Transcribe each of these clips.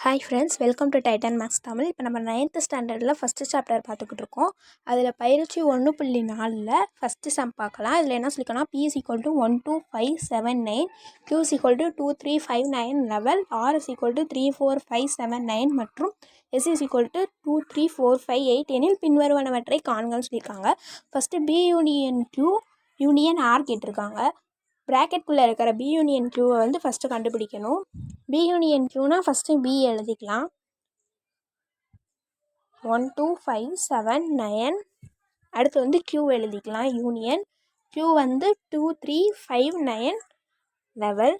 Hi friends, welcome to Titan Max Tamil. இப்போ நம்ம 9th ஸ்டாண்டர்டில் ஃபஸ்ட்டு சாப்டர் பார்த்துக்கிட்டு இருக்கோம். அதில் பயிற்சி 1.4 ஃபஸ்ட்டு சம் பார்க்கலாம். இதில் என்ன சொல்லிக்கலாம், P is equal to 12579, Q is equal to 235911, R is equal to 34579 மற்றும் S is equal to 23458 எனில் பின்வருவனவற்றை காண்கன்னு சொல்லியிருக்காங்க. First B union Q union R கேட்டிருக்காங்க. ப்ராக்கெட்குள்ளே இருக்கிற B யூனியன் Qவை வந்து ஃபஸ்ட்டு கண்டுபிடிக்கணும். B யூனியன் Qனா ஃபஸ்ட்டு B எழுதிக்கலாம். 12579. அடுத்து வந்து Q எழுதிக்கலாம். யூனியன் Q வந்து 235911.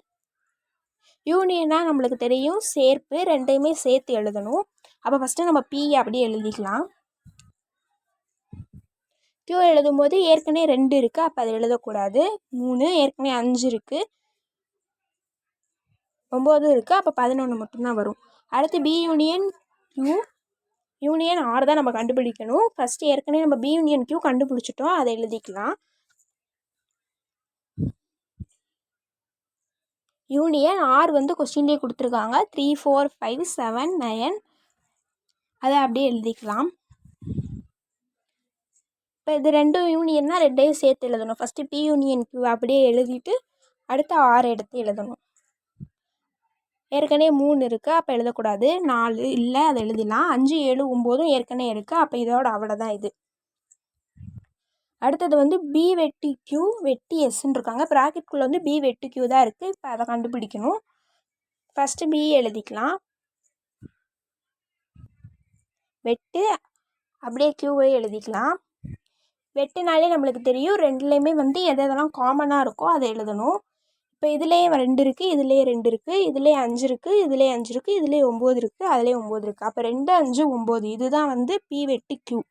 யூனியனாக நம்மளுக்கு தெரியும் சேர்ப்பு, ரெண்டையுமே சேர்த்து எழுதணும். அப்போ ஃபஸ்ட்டு நம்ம P அப்படியே எழுதிக்கலாம். Q எழுதும்போது ஏற்கனவே 2 இருக்குது, அப்போ அதை எழுதக்கூடாது. 3, ஏற்கனவே 5 இருக்குது, 9 இருக்குது, அப்போ 11 மட்டும்தான் வரும். அடுத்து B union Q union R தான் நம்ம கண்டுபிடிக்கணும். ஃபஸ்ட்டு ஏற்கனவே நம்ம B யூனியன் Q கண்டுபிடிச்சிட்டோம், அதை எழுதிக்கலாம். யூனியன் R வந்து கொஸ்டின்லேயே கொடுத்துருக்காங்க 34579, அதை அப்படியே எழுதிக்கலாம். இப்போ இது ரெண்டும் யூனியன்னா ரெண்டையும் சேர்த்து எழுதணும். ஃபஸ்ட்டு P யூனியன் Q அப்படியே எழுதிட்டு அடுத்து R எடுத்து எழுதணும். ஏற்கனவே 3 இருக்குது, அப்போ எழுதக்கூடாது. 4 இல்லை, அதை எழுதிடலாம். 5, 7, 9 ஏற்கனவே இருக்குது, அப்போ இதோட அவ்வளோதான் இது. அடுத்தது வந்து B வெட்டி Q வெட்டி Sன்னு இருக்காங்க. ப்ராக்கெட்குள்ளே வந்து B வெட்டி Q தான் இருக்குது. இப்போ அதை கண்டுபிடிக்கணும். ஃபஸ்ட்டு B எழுதிக்கலாம். வெட்டு அப்படியே Qவை எழுதிக்கலாம். வெட்டுனாலே நம்மளுக்கு தெரியும் ரெண்டுலேயுமே வந்து எதெல்லாம் காமனாக இருக்கோ அதை எழுதணும். இப்போ இதுலேயே 2 இருக்குது, இதுலேயே 2 இருக்குது, இதுலேயே 5 இருக்குது, இதுலேயே 5 இருக்குது, இதுலேயே 9 இருக்குது, அதுலேயே 9 இருக்குது. அப்போ 2, 5, 9 இதுதான் வந்து P வெட்டி Q.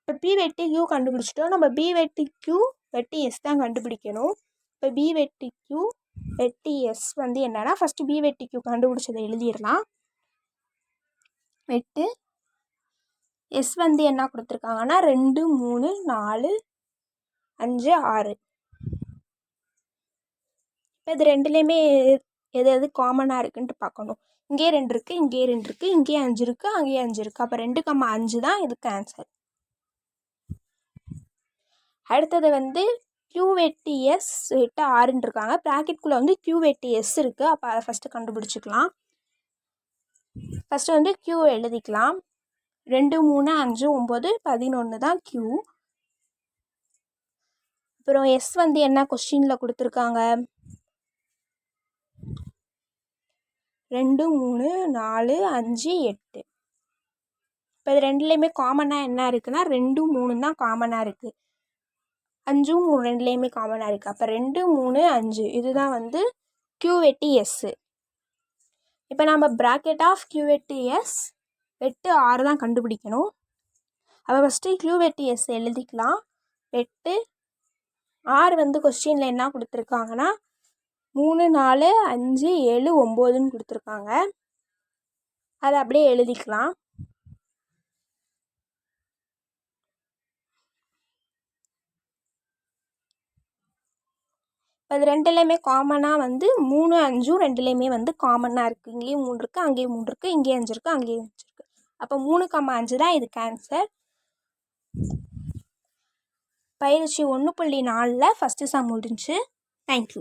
இப்போ P வெட்டி Q கண்டுபிடிச்சிட்டோம். நம்ம B வெட்டி Q வெட்டி S தான் கண்டுபிடிக்கணும். இப்போ B வெட்டி Q வெட்டி S வந்து என்னென்னா, ஃபஸ்ட்டு B வெட்டி Q கண்டுபிடிச்சதை எழுதிடலாம். வெட்டு S வந்து என்ன கொடுத்துருக்காங்கன்னா 2, 3, 4, 5, 6. இப்போ இது ரெண்டுலேயுமே எது எது காமனாக இருக்குன்ட்டு பார்க்கணும். இங்கேயே 2 இருக்குது, இங்கேயே 2 இருக்குது, இங்கேயே 5 இருக்குது, அங்கேயே 5 இருக்குது. அப்போ 2,5 தான் இதுக்கு ஆன்சர். அடுத்தது வந்து Q வெட்டி S வெட்டு Rன்னு இருக்காங்க. ப்ராக்கெட்குள்ளே வந்து Q வெட்டி S இருக்குது, அப்போ அதை ஃபஸ்ட்டு கண்டுபிடிச்சிக்கலாம். ஃபஸ்ட்டு வந்து Q எழுதிக்கலாம். 2, 3, 5, 9, 11 தான் Q. அப்புறம் S வந்து என்ன கொஸ்டினில் கொடுத்துருக்காங்க, 2, 3, 4, 5, 8. இப்போ இது ரெண்டுலேயுமே காமனாக என்ன இருக்குன்னா 2, 3 தான் காமனாக இருக்குது. 5, 3 ரெண்டுலேயுமே காமனாக இருக்குது. அப்போ 2, 3, 5 இதுதான் வந்து Q வெட்டி S. இப்போ நம்ம ப்ராக்கெட் ஆஃப் Q வெட்டி S வெட்டு R தான் கண்டுபிடிக்கணும். அப்போ ஃபஸ்ட்டு Q வெட்டி S எழுதிக்கலாம். வெட்டு R வந்து கொஸ்டினில் என்ன கொடுத்துருக்காங்கன்னா 3, 4, 5, 7, 9ன்னு கொடுத்துருக்காங்க. அதை அப்படியே எழுதிக்கலாம். இப்போ இது ரெண்டுலேயுமே காமனாக வந்து 3, 5 ரெண்டுலேயுமே வந்து காமனாக இருக்குது. இங்கேயும் 3 இருக்குது, அங்கேயும் 3 இருக்குது, இங்கேயும் 5 இருக்குது, அங்கேயும் 5 இருக்குது. அப்போ 3,5 தான் இதுக்கு ஆன்சர். பயிற்சி 1.4 ஃபஸ்ட்டு சம் முடிஞ்சு. தேங்க்யூ.